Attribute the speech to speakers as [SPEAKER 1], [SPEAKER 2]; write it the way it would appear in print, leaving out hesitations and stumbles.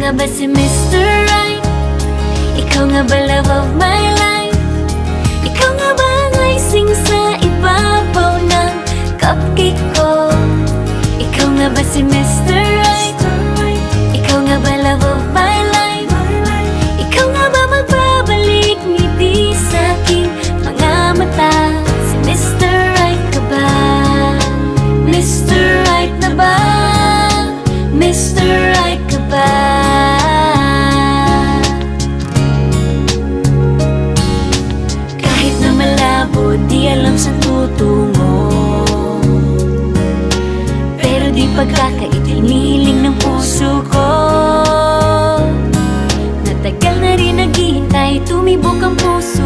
[SPEAKER 1] nga ba si Mr. Right? Ikaw nga ba love of my life? Ikaw nga ba ang icing sa ibabaw ng cupcake ko? Ikaw nga ba si Mr. Right? Ikaw nga ba love of my life? Ikaw nga ba magbabalik ngiti sa aking mga mata? Si Mr. Right ka ba? Mr. Right na ba? Mr. Right ka ba? Kahit na malabo, di alam saan tutungo, pero di pagkakaitiniling ng puso ko. Natagal na rin naghihintay, tumibok ang puso